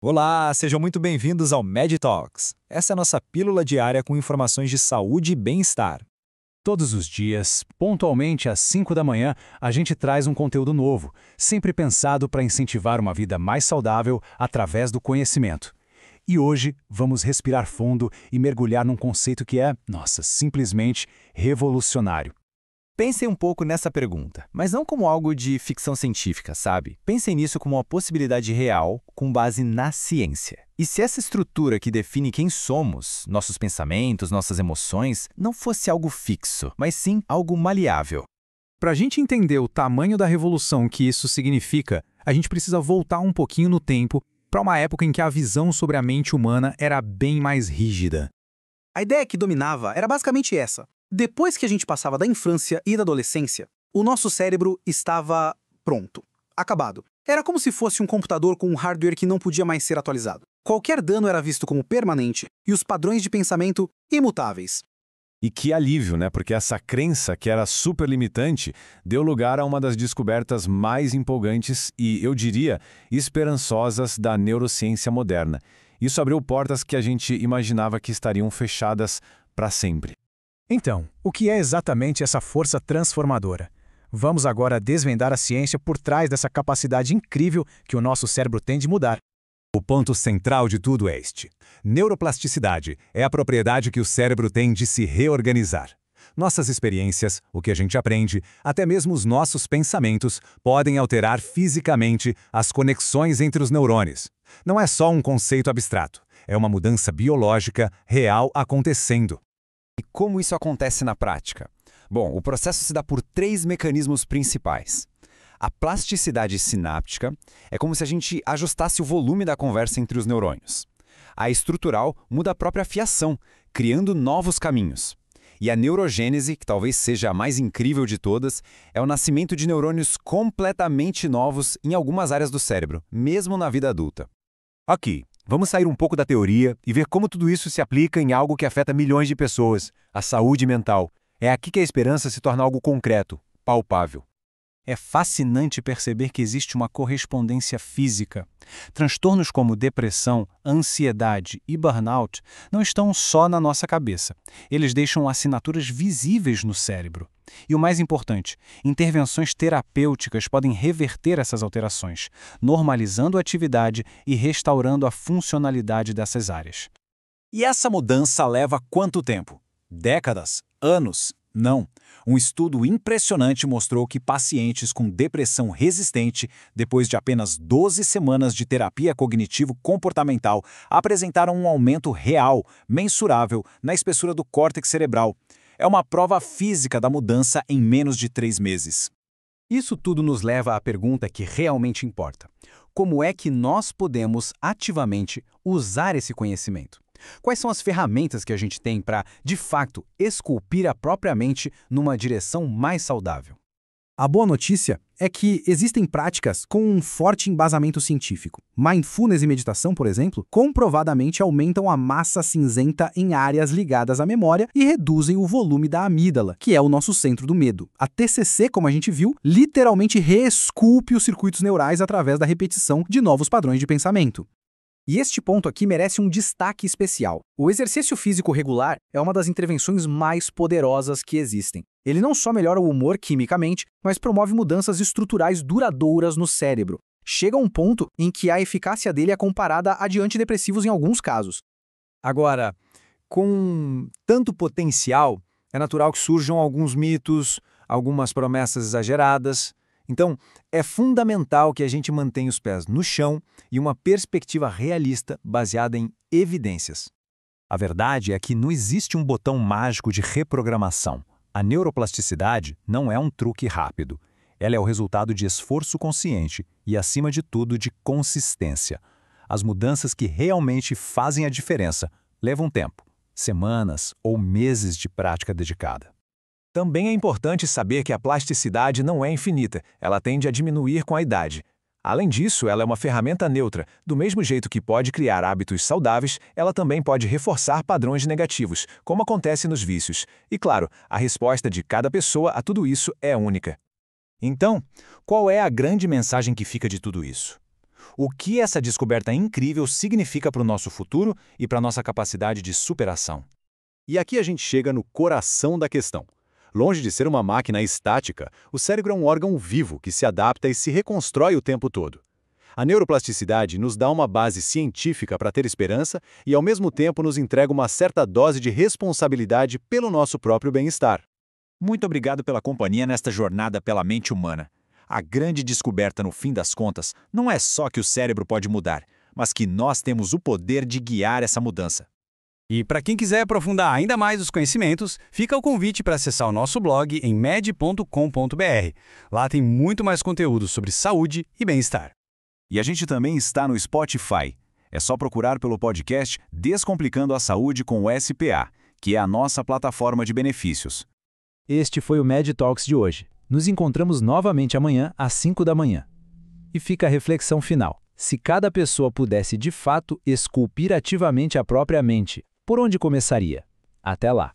Olá, sejam muito bem-vindos ao Med Talks. Essa é a nossa pílula diária com informações de saúde e bem-estar. Todos os dias, pontualmente às 5 da manhã, a gente traz um conteúdo novo, sempre pensado para incentivar uma vida mais saudável através do conhecimento. E hoje vamos respirar fundo e mergulhar num conceito que é, simplesmente revolucionário. Pensem um pouco nessa pergunta, mas não como algo de ficção científica, sabe? Pensem nisso como uma possibilidade real, com base na ciência. E se essa estrutura que define quem somos, nossos pensamentos, nossas emoções, não fosse algo fixo, mas sim algo maleável? Para a gente entender o tamanho da revolução que isso significa, a gente precisa voltar um pouquinho no tempo para uma época em que a visão sobre a mente humana era bem mais rígida. A ideia que dominava era basicamente essa. Depois que a gente passava da infância e da adolescência, o nosso cérebro estava pronto, acabado. Era como se fosse um computador com um hardware que não podia mais ser atualizado. Qualquer dano era visto como permanente e os padrões de pensamento imutáveis. E que alívio, né? Porque essa crença, que era super limitante, deu lugar a uma das descobertas mais empolgantes e, eu diria, esperançosas da neurociência moderna. Isso abriu portas que a gente imaginava que estariam fechadas para sempre. Então, o que é exatamente essa força transformadora? Vamos agora desvendar a ciência por trás dessa capacidade incrível que o nosso cérebro tem de mudar. O ponto central de tudo é este. Neuroplasticidade é a propriedade que o cérebro tem de se reorganizar. Nossas experiências, o que a gente aprende, até mesmo os nossos pensamentos, podem alterar fisicamente as conexões entre os neurônios. Não é só um conceito abstrato, é uma mudança biológica real acontecendo. E como isso acontece na prática? Bom, o processo se dá por 3 mecanismos principais. A plasticidade sináptica é como se a gente ajustasse o volume da conversa entre os neurônios. A estrutural muda a própria fiação, criando novos caminhos. E a neurogênese, que talvez seja a mais incrível de todas, é o nascimento de neurônios completamente novos em algumas áreas do cérebro, mesmo na vida adulta. Ok, vamos sair um pouco da teoria e ver como tudo isso se aplica em algo que afeta milhões de pessoas, a saúde mental. É aqui que a esperança se torna algo concreto, palpável. É fascinante perceber que existe uma correspondência física. Transtornos como depressão, ansiedade e burnout não estão só na nossa cabeça. Eles deixam assinaturas visíveis no cérebro. E o mais importante, intervenções terapêuticas podem reverter essas alterações, normalizando a atividade e restaurando a funcionalidade dessas áreas. E essa mudança leva quanto tempo? Décadas? Anos? Não. Um estudo impressionante mostrou que pacientes com depressão resistente, depois de apenas 12 semanas de terapia cognitivo-comportamental, apresentaram um aumento real, mensurável, na espessura do córtex cerebral. É uma prova física da mudança em menos de 3 meses. Isso tudo nos leva à pergunta que realmente importa. Como é que nós podemos ativamente usar esse conhecimento? Quais são as ferramentas que a gente tem para, de fato, esculpir a própria mente numa direção mais saudável? A boa notícia é que existem práticas com um forte embasamento científico. Mindfulness e meditação, por exemplo, comprovadamente aumentam a massa cinzenta em áreas ligadas à memória e reduzem o volume da amígdala, que é o nosso centro do medo. A TCC, como a gente viu, literalmente reesculpe os circuitos neurais através da repetição de novos padrões de pensamento. E este ponto aqui merece um destaque especial. O exercício físico regular é uma das intervenções mais poderosas que existem. Ele não só melhora o humor quimicamente, mas promove mudanças estruturais duradouras no cérebro. Chega a um ponto em que a eficácia dele é comparada a de antidepressivos em alguns casos. Agora, com tanto potencial, é natural que surjam alguns mitos, algumas promessas exageradas. Então, é fundamental que a gente mantenha os pés no chão e uma perspectiva realista baseada em evidências. A verdade é que não existe um botão mágico de reprogramação. A neuroplasticidade não é um truque rápido. Ela é o resultado de esforço consciente e, acima de tudo, de consistência. As mudanças que realmente fazem a diferença levam tempo, semanas ou meses de prática dedicada. Também é importante saber que a plasticidade não é infinita, ela tende a diminuir com a idade. Além disso, ela é uma ferramenta neutra. Do mesmo jeito que pode criar hábitos saudáveis, ela também pode reforçar padrões negativos, como acontece nos vícios. E claro, a resposta de cada pessoa a tudo isso é única. Então, qual é a grande mensagem que fica de tudo isso? O que essa descoberta incrível significa para o nosso futuro e para a nossa capacidade de superação? E aqui a gente chega no coração da questão. Longe de ser uma máquina estática, o cérebro é um órgão vivo que se adapta e se reconstrói o tempo todo. A neuroplasticidade nos dá uma base científica para ter esperança e, ao mesmo tempo, nos entrega uma certa dose de responsabilidade pelo nosso próprio bem-estar. Muito obrigado pela companhia nesta jornada pela mente humana. A grande descoberta, no fim das contas, não é só que o cérebro pode mudar, mas que nós temos o poder de guiar essa mudança. E para quem quiser aprofundar ainda mais os conhecimentos, fica o convite para acessar o nosso blog em med.com.br. Lá tem muito mais conteúdo sobre saúde e bem-estar. E a gente também está no Spotify. É só procurar pelo podcast Descomplicando a Saúde com o SPA, que é a nossa plataforma de benefícios. Este foi o Med Talks de hoje. Nos encontramos novamente amanhã às 5 da manhã. E fica a reflexão final. Se cada pessoa pudesse de fato esculpir ativamente a própria mente, por onde começaria? Até lá!